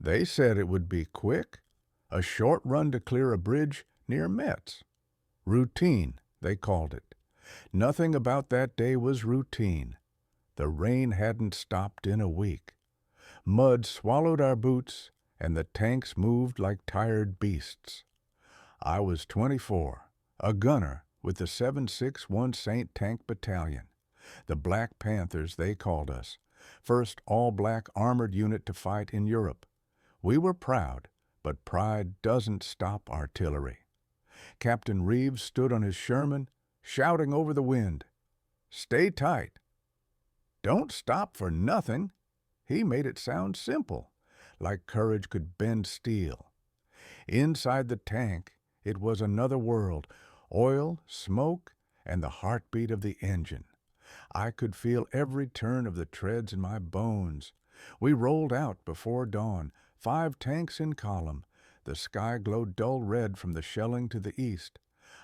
They said it would be quick, a short run to clear a bridge near Metz. Routine, they called it. Nothing about that day was routine. The rain hadn't stopped in a week. Mud swallowed our boots, and the tanks moved like tired beasts. I was 24, a gunner with the 761 St. Tank Battalion. The Black Panthers, they called us. First all-black armored unit to fight in Europe. We were proud, but pride doesn't stop artillery. Captain Reeves stood on his Sherman, shouting over the wind, "Stay tight. Don't stop for nothing." He made it sound simple, like courage could bend steel. Inside the tank, it was another world, oil, smoke, and the heartbeat of the engine. I could feel every turn of the treads in my bones. We rolled out before dawn, 5 tanks in column. The sky glowed dull red from the shelling to the east.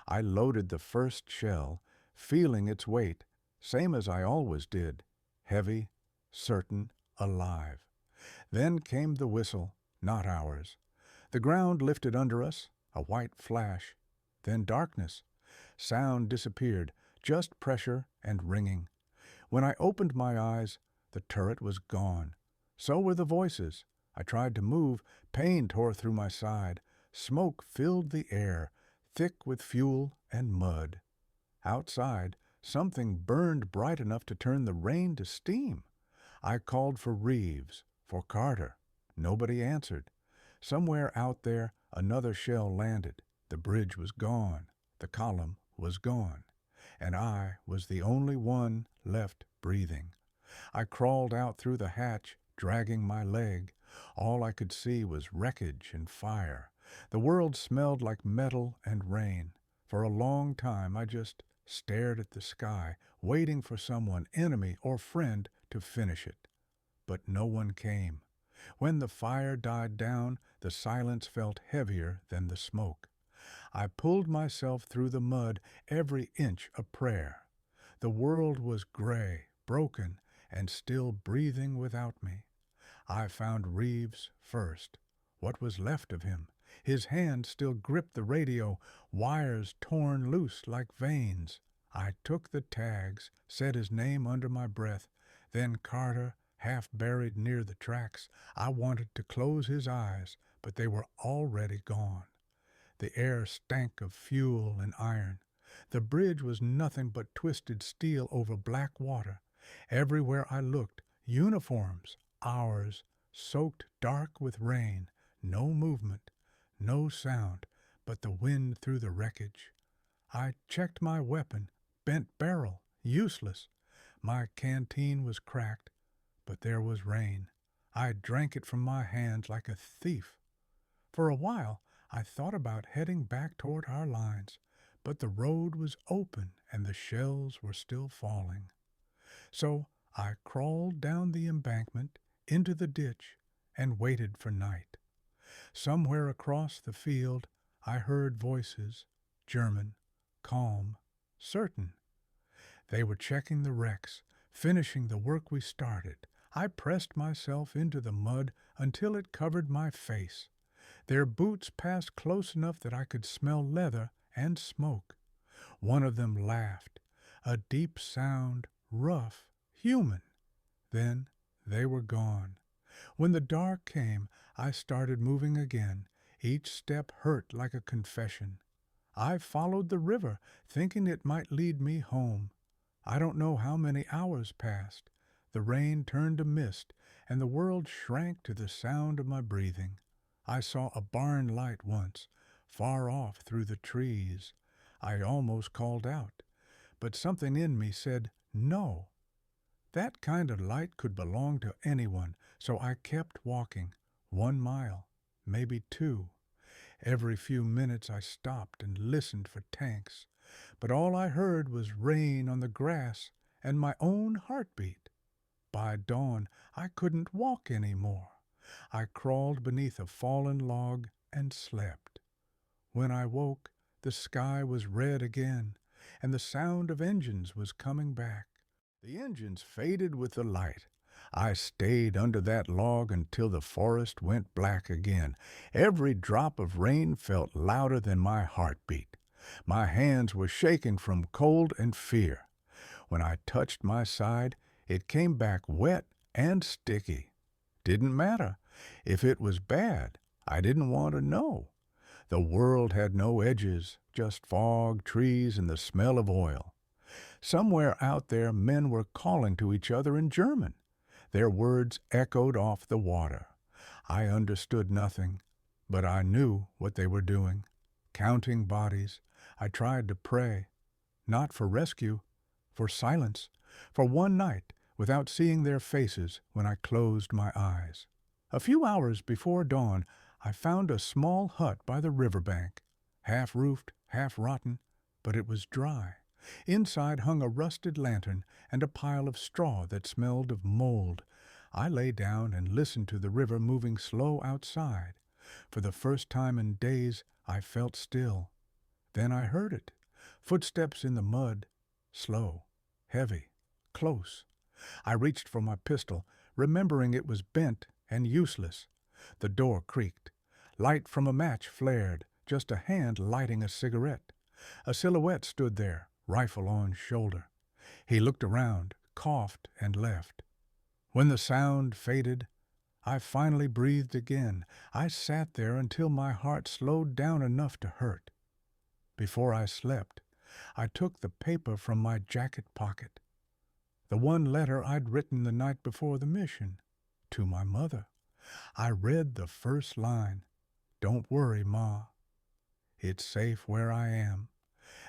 I loaded the first shell, feeling its weight, same as I always did, heavy, certain, alive. Then came the whistle, not ours. The ground lifted under us, a white flash. Then darkness. Sound disappeared, just pressure and ringing. When I opened my eyes, the turret was gone. So were the voices. I tried to move, pain tore through my side. Smoke filled the air, thick with fuel and mud. Outside, something burned bright enough to turn the rain to steam. I called for Reeves, for Carter. Nobody answered. Somewhere out there, another shell landed. The bridge was gone. The column was gone. And I was the only one left breathing. I crawled out through the hatch, dragging my leg. All I could see was wreckage and fire. The world smelled like metal and rain. For a long time I just stared at the sky, waiting for someone, enemy or friend, to finish it. But no one came. When the fire died down, the silence felt heavier than the smoke. I pulled myself through the mud, every inch a prayer. The world was gray, broken, and still breathing without me. I found Reeves first, what was left of him. His hand still gripped the radio, wires torn loose like veins. I took the tags, said his name under my breath, then Carter, half buried near the tracks. I wanted to close his eyes, but they were already gone. The air stank of fuel and iron. The bridge was nothing but twisted steel over black water. Everywhere I looked, uniforms, ours, soaked dark with rain. No movement, no sound, but the wind through the wreckage. I checked my weapon, bent barrel, useless. My canteen was cracked, but there was rain. I drank it from my hands like a thief. For a while, I thought about heading back toward our lines, but the road was open and the shells were still falling. So I crawled down the embankment into the ditch and waited for night. Somewhere across the field, I heard voices, German, calm, certain. They were checking the wrecks, finishing the work we started. I pressed myself into the mud until it covered my face. Their boots passed close enough that I could smell leather and smoke. One of them laughed, a deep sound, rough, human. Then they were gone. When the dark came, I started moving again. Each step hurt like a confession. I followed the river, thinking it might lead me home. I don't know how many hours passed. The rain turned to mist, and the world shrank to the sound of my breathing. I saw a barn light once, far off through the trees. I almost called out, but something in me said no. That kind of light could belong to anyone, so I kept walking, 1 mile, maybe 2. Every few minutes I stopped and listened for tanks, but all I heard was rain on the grass and my own heartbeat. By dawn, I couldn't walk any more. I crawled beneath a fallen log and slept. When I woke, the sky was red again, and the sound of engines was coming back. The engines faded with the light. I stayed under that log until the forest went black again. Every drop of rain felt louder than my heartbeat. My hands were shaking from cold and fear. When I touched my side, it came back wet and sticky. Didn't matter. If it was bad, I didn't want to know. The world had no edges, just fog, trees, and the smell of oil. Somewhere out there men were calling to each other in German. Their words echoed off the water. I understood nothing, but I knew what they were doing. Counting bodies, I tried to pray, not for rescue, for silence, for one night without seeing their faces when I closed my eyes. A few hours before dawn, I found a small hut by the riverbank, half-roofed, half-rotten, but it was dry. Inside hung a rusted lantern and a pile of straw that smelled of mold. I lay down and listened to the river moving slow outside. For the first time in days, I felt still. Then I heard it. Footsteps in the mud, slow, heavy, close. I reached for my pistol, remembering it was bent and useless. The door creaked. Light from a match flared, just a hand lighting a cigarette. A silhouette stood there, rifle on shoulder. He looked around, coughed, and left. When the sound faded, I finally breathed again. I sat there until my heart slowed down enough to hurt. Before I slept, I took the paper from my jacket pocket. The one letter I'd written the night before the mission, to my mother. I read the first line, "Don't worry, Ma. It's safe where I am."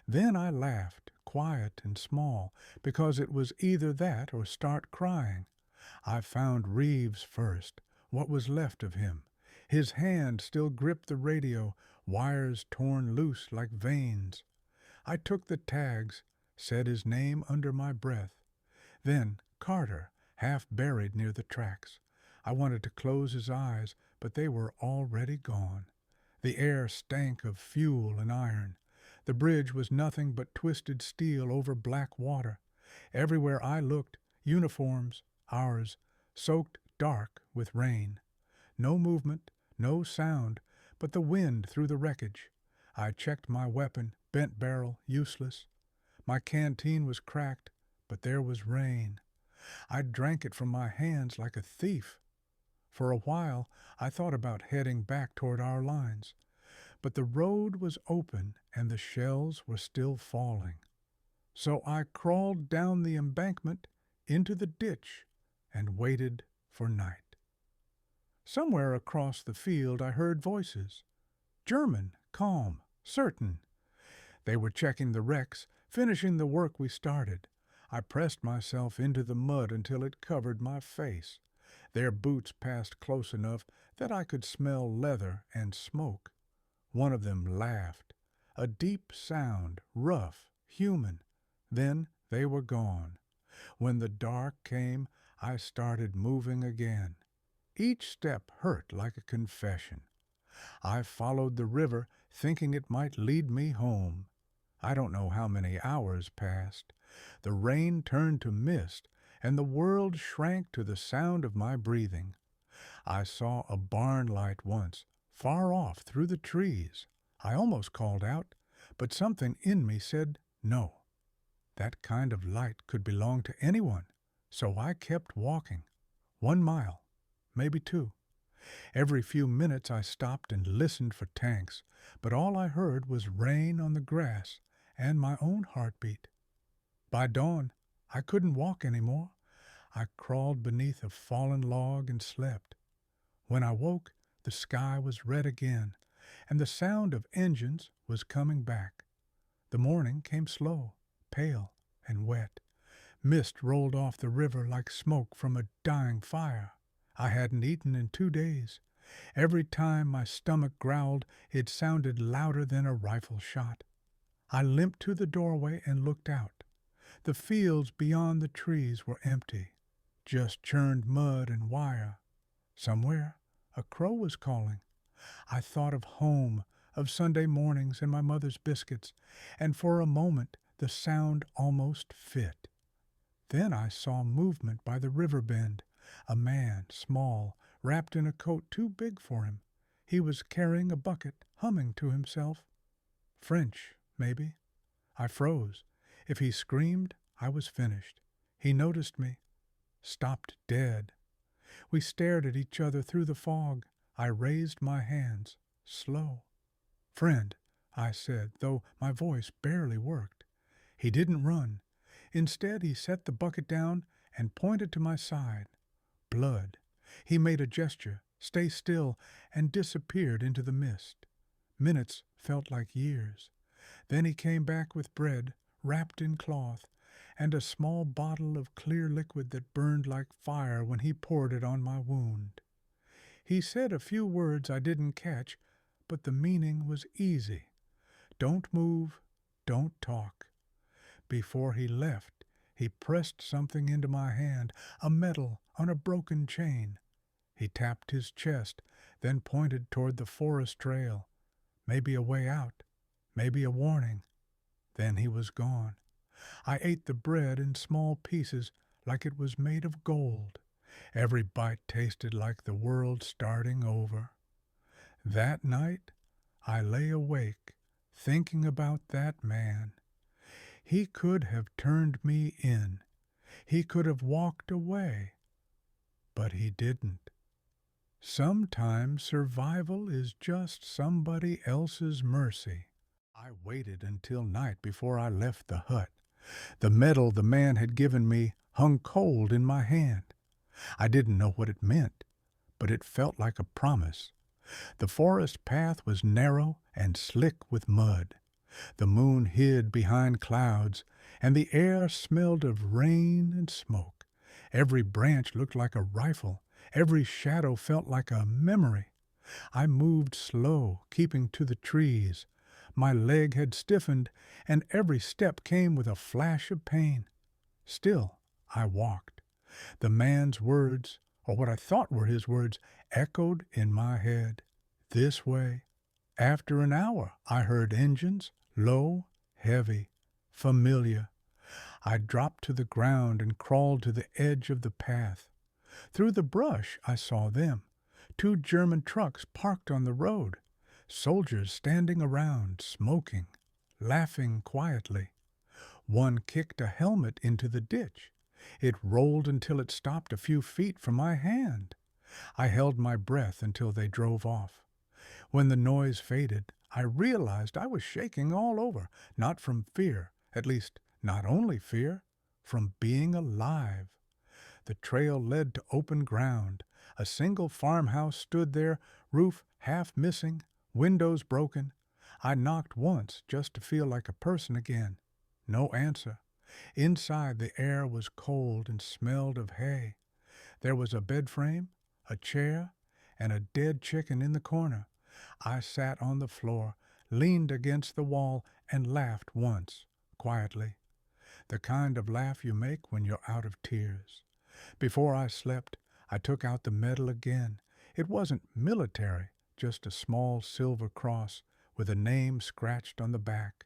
Then I laughed, quiet and small, because it was either that or start crying. I found Reeves first, what was left of him. His hand still gripped the radio, wires torn loose like veins. I took the tags, said his name under my breath. Then Carter, half buried near the tracks. I wanted to close his eyes, but they were already gone. The air stank of fuel and iron. The bridge was nothing but twisted steel over black water. Everywhere I looked, uniforms, ours, soaked dark with rain. No movement, no sound, but the wind through the wreckage. I checked my weapon, bent barrel, useless. My canteen was cracked, but there was rain. I drank it from my hands like a thief. For a while, I thought about heading back toward our lines. But the road was open and the shells were still falling. So I crawled down the embankment into the ditch and waited for night. Somewhere across the field I heard voices. German, calm, certain. They were checking the wrecks, finishing the work we started. I pressed myself into the mud until it covered my face. Their boots passed close enough that I could smell leather and smoke. One of them laughed, a deep sound, rough, human. Then they were gone. When the dark came, I started moving again. Each step hurt like a confession. I followed the river, thinking it might lead me home. I don't know how many hours passed. The rain turned to mist, and the world shrank to the sound of my breathing. I saw a barn light once, far off through the trees. I almost called out, but something in me said no. That kind of light could belong to anyone, so I kept walking. 1 mile, maybe 2. Every few minutes I stopped and listened for tanks, but all I heard was rain on the grass and my own heartbeat. By dawn, I couldn't walk anymore. I crawled beneath a fallen log and slept. When I woke, the sky was red again, and the sound of engines was coming back. The morning came slow, pale, and wet. Mist rolled off the river like smoke from a dying fire. I hadn't eaten in 2 days. Every time my stomach growled, it sounded louder than a rifle shot. I limped to the doorway and looked out. The fields beyond the trees were empty, just churned mud and wire. Somewhere, a crow was calling. I thought of home, of Sunday mornings and my mother's biscuits, and for a moment the sound almost fit. Then I saw movement by the river bend. A man, small, wrapped in a coat too big for him. He was carrying a bucket, humming to himself. French, maybe. I froze. If he screamed, I was finished. He noticed me, stopped dead. We stared at each other through the fog. I raised my hands, slow. "Friend," I said, though my voice barely worked. He didn't run. Instead, he set the bucket down and pointed to my side. Blood. He made a gesture, "Stay still," and disappeared into the mist. Minutes felt like years. Then he came back with bread, wrapped in cloth, and a small bottle of clear liquid that burned like fire when he poured it on my wound. He said a few words I didn't catch, but the meaning was easy. Don't move, don't talk. Before he left, he pressed something into my hand, a medal on a broken chain. He tapped his chest, then pointed toward the forest trail. Maybe a way out, maybe a warning. Then he was gone. I ate the bread in small pieces like it was made of gold. Every bite tasted like the world starting over. That night, I lay awake, thinking about that man. He could have turned me in. He could have walked away. But he didn't. Sometimes survival is just somebody else's mercy. I waited until night before I left the hut. The medal the man had given me hung cold in my hand. I didn't know what it meant, but it felt like a promise. The forest path was narrow and slick with mud. The moon hid behind clouds, and the air smelled of rain and smoke. Every branch looked like a rifle. Every shadow felt like a memory. I moved slow, keeping to the trees. My leg had stiffened, and every step came with a flash of pain. Still, I walked. The man's words, or what I thought were his words, echoed in my head. This way. After an hour, I heard engines, low, heavy, familiar. I dropped to the ground and crawled to the edge of the path. Through the brush, I saw them. 2 German trucks parked on the road. Soldiers standing around, smoking, laughing quietly. One kicked a helmet into the ditch. It rolled until it stopped a few feet from my hand. I held my breath until they drove off. When the noise faded, I realized I was shaking all over, not from fear, at least not only fear, from being alive. The trail led to open ground. A single farmhouse stood there, roof half missing, windows broken. I knocked once just to feel like a person again. No answer. Inside, the air was cold and smelled of hay. There was a bed frame, a chair, and a dead chicken in the corner. I sat on the floor, leaned against the wall, and laughed once, quietly. The kind of laugh you make when you're out of tears. Before I slept, I took out the medal again. It wasn't military, just a small silver cross with a name scratched on the back.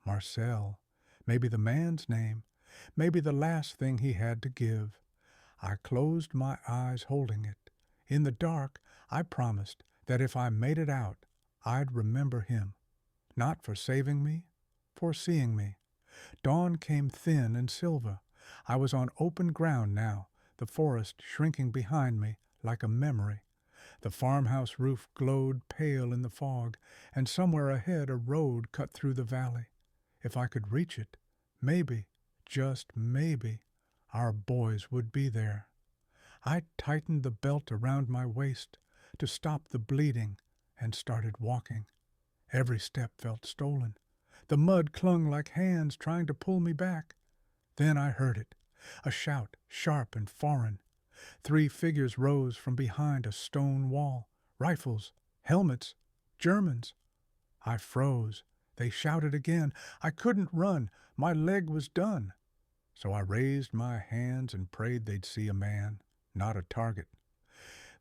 Marcel. Maybe the man's name. Maybe the last thing he had to give. I closed my eyes holding it. In the dark, I promised that if I made it out, I'd remember him. Not for saving me, for seeing me. Dawn came thin and silver. I was on open ground now, the forest shrinking behind me like a memory. The farmhouse roof glowed pale in the fog, and somewhere ahead a road cut through the valley. If I could reach it, maybe, just maybe, our boys would be there. I tightened the belt around my waist to stop the bleeding and started walking. Every step felt stolen. The mud clung like hands trying to pull me back. Then I heard it, a shout, sharp and foreign. 3 figures rose from behind a stone wall, rifles, helmets, Germans. I froze. They shouted again. I couldn't run. My leg was done. So I raised my hands and prayed they'd see a man, not a target.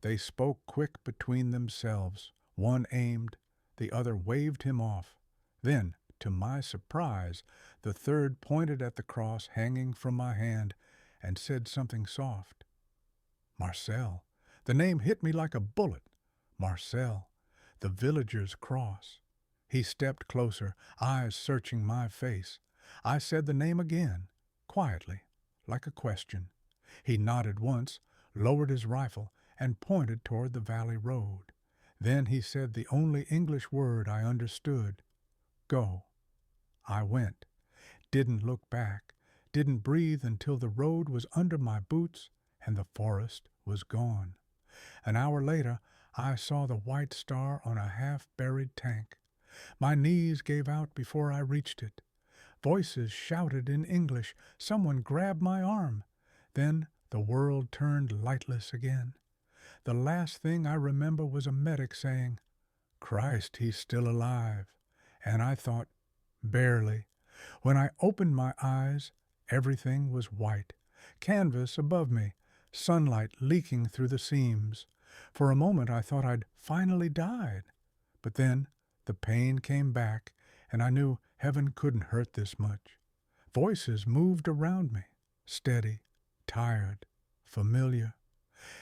They spoke quick between themselves. One aimed, the other waved him off. Then, to my surprise, the third pointed at the cross hanging from my hand and said something soft. Marcel. The name hit me like a bullet. Marcel. The villager's cross. He stepped closer, eyes searching my face. I said the name again, quietly, like a question. He nodded once, lowered his rifle, and pointed toward the valley road. Then he said the only English word I understood, "Go." I went, didn't look back, didn't breathe until the road was under my boots and the forest was gone. An hour later, I saw the white star on a half-buried tank. My knees gave out before I reached it. Voices shouted in English. Someone grabbed my arm. Then the world turned lightless again. The last thing I remember was a medic saying, "Christ, he's still alive." And I thought, barely. When I opened my eyes, everything was white. Canvas above me, sunlight leaking through the seams. For a moment I thought I'd finally died. But then the pain came back, and I knew heaven couldn't hurt this much. Voices moved around me, steady, tired, familiar.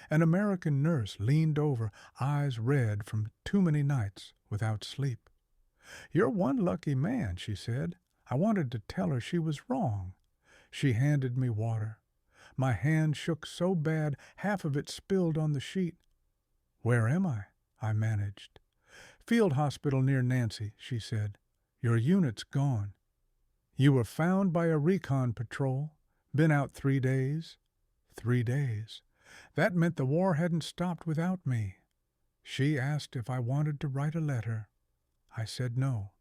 An American nurse leaned over, eyes red from too many nights without sleep. "You're one lucky man," she said. I wanted to tell her she was wrong. She handed me water. My hand shook so bad half of it spilled on the sheet. "Where am I?" I managed. "Field hospital near Nancy," she said. "Your unit's gone." "You were found by a recon patrol. Been out 3 days." 3 days. That meant the war hadn't stopped without me. She asked if I wanted to write a letter. I said no.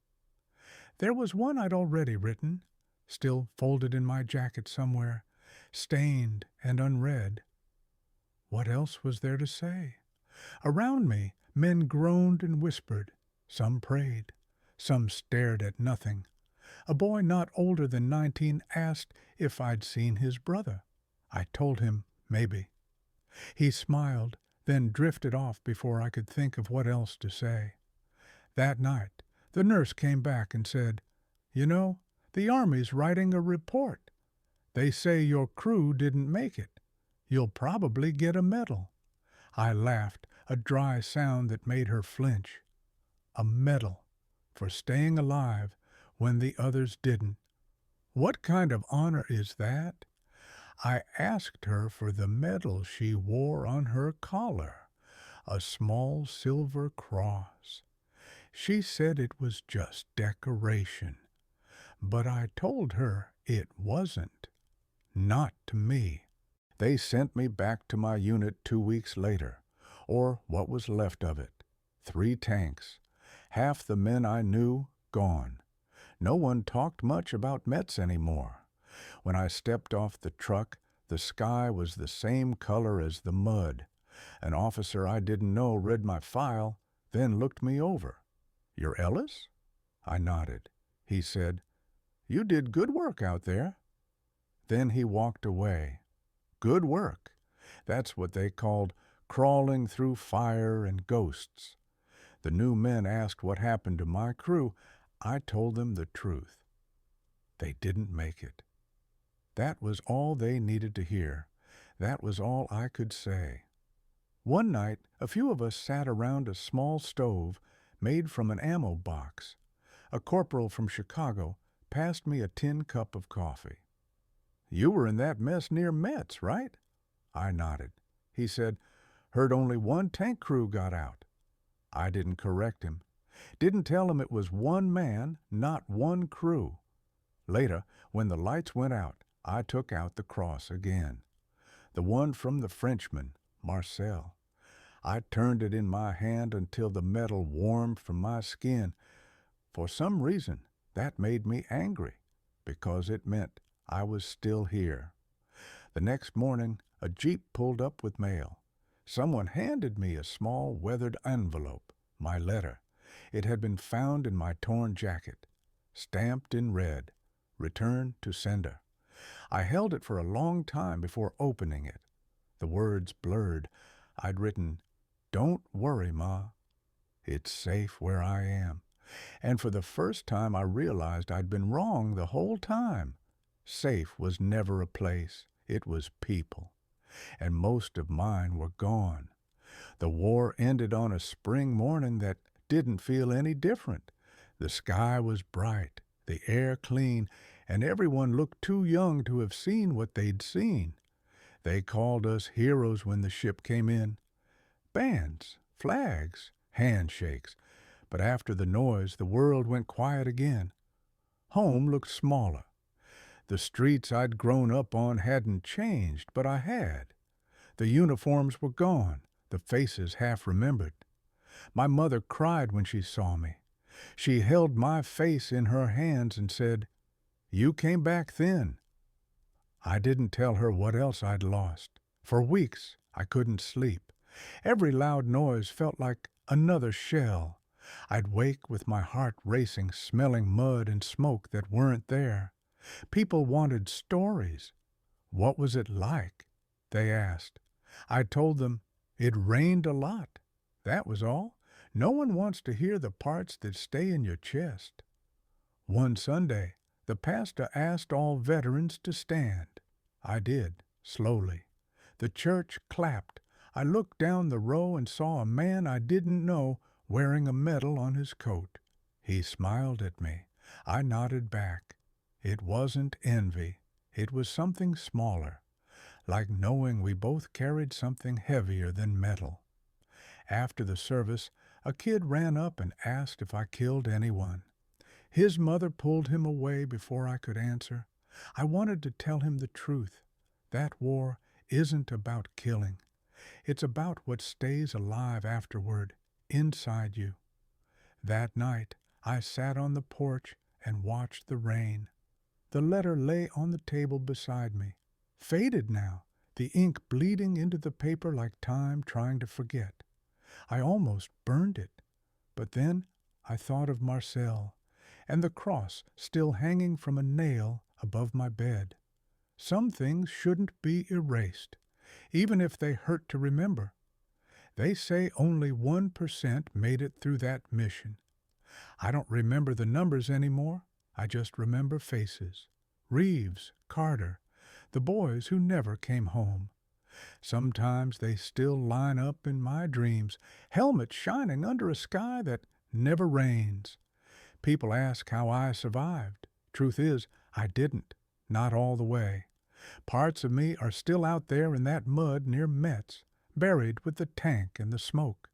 There was one I'd already written, still folded in my jacket somewhere, stained and unread. What else was there to say? Around me, men groaned and whispered. Some prayed. Some stared at nothing. A boy not older than 19 asked if I'd seen his brother. I told him maybe. He smiled, then drifted off before I could think of what else to say. That night, the nurse came back and said, "You know, the Army's writing a report. They say your crew didn't make it. You'll probably get a medal." I laughed, a dry sound that made her flinch. A medal for staying alive when the others didn't. What kind of honor is that? I asked her for the medal she wore on her collar, a small silver cross. She said it was just decoration, but I told her it wasn't. Not to me. They sent me back to my unit 2 weeks later, or what was left of it. 3 tanks. Half the men I knew gone. No one talked much about Metz anymore. When I stepped off the truck, the sky was the same color as the mud. An officer I didn't know read my file, then looked me over. "You're Ellis?" I nodded. He said, "You did good work out there." Then he walked away. Good work. That's what they called crawling through fire and ghosts. The new men asked what happened to my crew. I told them the truth. They didn't make it. That was all they needed to hear. That was all I could say. One night, a few of us sat around a small stove made from an ammo box. A corporal from Chicago passed me a tin cup of coffee. "You were in that mess near Metz, right?" I nodded. He said, "Heard only 1 tank crew got out." I didn't correct him. Didn't tell him it was 1 man, not 1 crew. Later, when the lights went out, I took out the cross again. The one from the Frenchman, Marcel. I turned it in my hand until the metal warmed from my skin. For some reason, that made me angry, because it meant I was still here. The next morning, a jeep pulled up with mail. Someone handed me a small weathered envelope, my letter. It had been found in my torn jacket, stamped in red, "Return to sender." I held it for a long time before opening it. The words blurred. I'd written, "Don't worry, Ma. It's safe where I am." And for the first time I realized I'd been wrong the whole time. Safe was never a place. It was people. and most of mine were gone. The war ended on a spring morning that didn't feel any different. The sky was bright, the air clean, and everyone looked too young to have seen what they'd seen. They called us heroes when the ship came in. Bands, flags, handshakes. But after the noise, the world went quiet again. Home looked smaller. The streets I'd grown up on hadn't changed, but I had. The uniforms were gone, the faces half remembered. My mother cried when she saw me. She held my face in her hands and said, "You came back thin." I didn't tell her what else I'd lost. For weeks I couldn't sleep. Every loud noise felt like another shell. I'd wake with my heart racing, smelling mud and smoke that weren't there. People wanted stories. What was it like? They asked. I told them it rained a lot. That was all. No one wants to hear the parts that stay in your chest. One Sunday, the pastor asked all veterans to stand. I did, slowly. The church clapped. I looked down the row and saw a man I didn't know wearing a medal on his coat. He smiled at me. I nodded back. It wasn't envy. It was something smaller, like knowing we both carried something heavier than metal. After the service, a kid ran up and asked if I killed anyone. His mother pulled him away before I could answer. I wanted to tell him the truth. That war isn't about killing. It's about what stays alive afterward, inside you. That night, I sat on the porch and watched the rain. The letter lay on the table beside me, faded now, the ink bleeding into the paper like time trying to forget. I almost burned it, but then I thought of Marcel and the cross still hanging from a nail above my bed. Some things shouldn't be erased, even if they hurt to remember. They say only 1% made it through that mission. I don't remember the numbers anymore. I just remember faces. Reeves, Carter, the boys who never came home. Sometimes they still line up in my dreams, helmets shining under a sky that never rains. People ask how I survived. Truth is, I didn't, not all the way. Parts of me are still out there in that mud near Metz, buried with the tank and the smoke.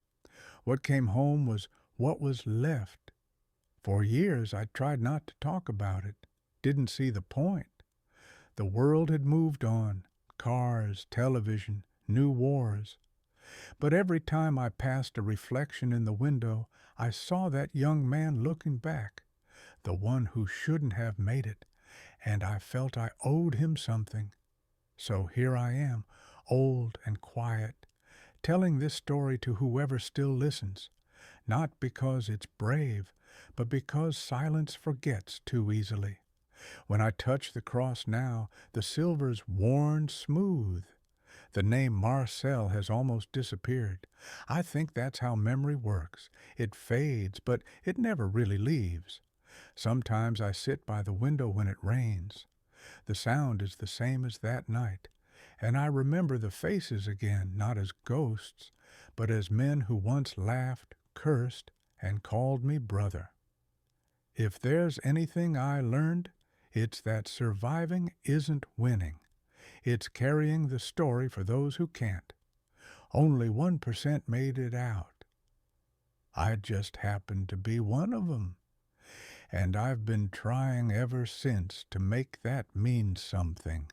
What came home was what was left. For years I tried not to talk about it, didn't see the point. The world had moved on, cars, television, new wars. But every time I passed a reflection in the window, I saw that young man looking back, the one who shouldn't have made it, and I felt I owed him something. So here I am, old and quiet, telling this story to whoever still listens, not because it's brave, but because silence forgets too easily. When I touch the cross now, the silver's worn smooth. The name Marcel has almost disappeared. I think that's how memory works. It fades, but it never really leaves. Sometimes I sit by the window when it rains. The sound is the same as that night, and I remember the faces again, not as ghosts, but as men who once laughed, cursed, and called me brother. If there's anything I learned, it's that surviving isn't winning. It's carrying the story for those who can't. Only 1% made it out. I just happened to be one of them. And I've been trying ever since to make that mean something.